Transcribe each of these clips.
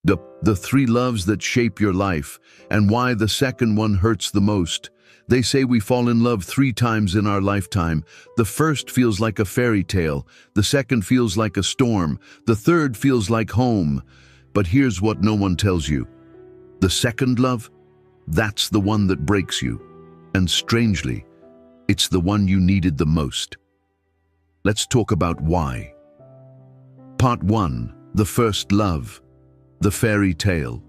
The three loves that shape your life, and why the second one hurts the most. They say we fall in love 3 times in our lifetime. The first feels like a fairy tale, the second feels like a storm, the third feels like home. But here's what no one tells you. The second love, that's the one that breaks you. And strangely, it's the one you needed the most. Let's talk about why. Part 1. The first love. The fairy tale.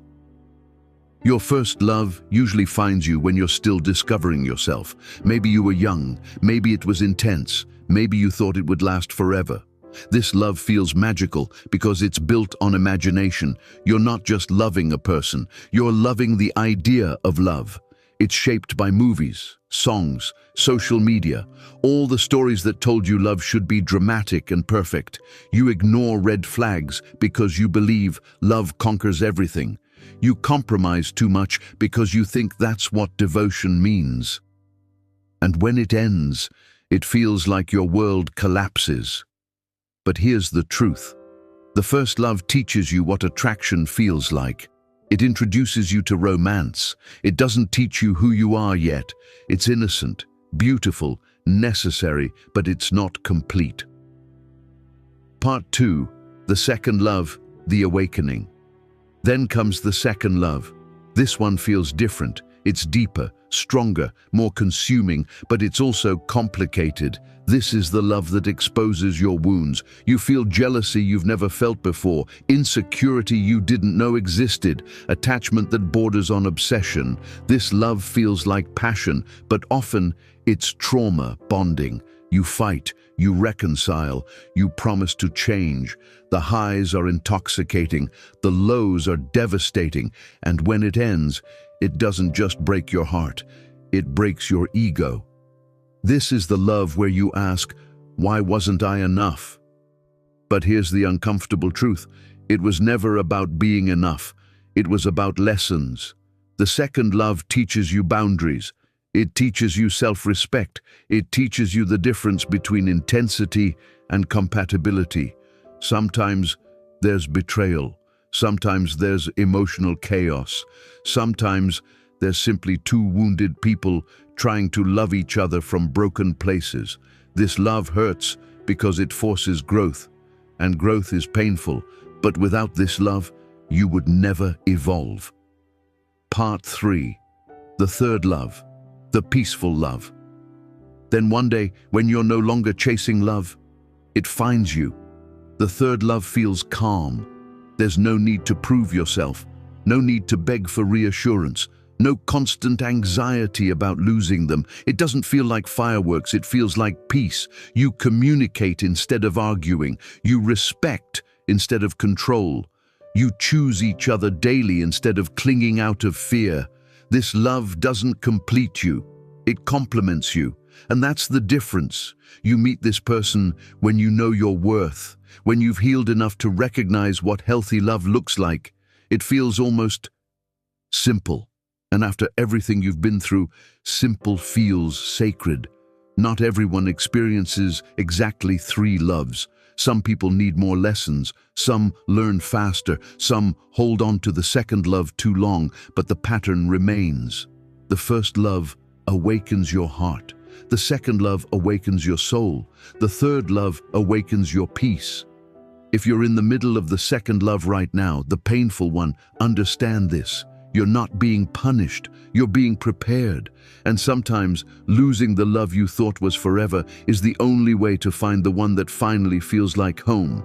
Your first love usually finds you when you're still discovering yourself. Maybe you were young, maybe it was intense, maybe you thought it would last forever. This love feels magical because it's built on imagination. You're not just loving a person, you're loving the idea of love. It's shaped by movies, songs, social media, all the stories that told you love should be dramatic and perfect. You ignore red flags because you believe love conquers everything. You compromise too much because you think that's what devotion means. And when it ends, it feels like your world collapses. But here's the truth. The first love teaches you what attraction feels like. It introduces you to romance. It doesn't teach you who you are yet. It's innocent, beautiful, necessary, but it's not complete. Part 2. The second love, the awakening. Then comes the second love. This one feels different. It's deeper, stronger, more consuming, but it's also complicated. This is the love that exposes your wounds. You feel jealousy you've never felt before, insecurity you didn't know existed, attachment that borders on obsession. This love feels like passion, but often it's trauma bonding. You fight, you reconcile, you promise to change. The highs are intoxicating, the lows are devastating, and when it ends, it doesn't just break your heart, it breaks your ego. This is the love where you ask, why wasn't I enough? But here's the uncomfortable truth. It was never about being enough. It was about lessons. The second love teaches you boundaries. It teaches you self-respect. It teaches you the difference between intensity and compatibility. Sometimes there's betrayal. Sometimes there's emotional chaos. Sometimes there's simply two wounded people trying to love each other from broken places. This love hurts because it forces growth, and growth is painful, but without this love, you would never evolve. Part 3. The third love, the peaceful love. Then one day, when you're no longer chasing love, it finds you. The third love feels calm. There's no need to prove yourself, no need to beg for reassurance, no constant anxiety about losing them. It doesn't feel like fireworks, it feels like peace. You communicate instead of arguing. You respect instead of control. You choose each other daily instead of clinging out of fear. This love doesn't complete you, it complements you. And that's the difference. You meet this person when you know your worth, when you've healed enough to recognize what healthy love looks like. It feels almost simple. And after everything you've been through, simple feels sacred. Not everyone experiences exactly 3 loves. Some people need more lessons, some learn faster, some hold on to the second love too long, but the pattern remains. The first love awakens your heart. The second love awakens your soul. The third love awakens your peace. If you're in the middle of the second love right now, the painful one, understand this. You're not being punished, you're being prepared. And sometimes losing the love you thought was forever is the only way to find the one that finally feels like home.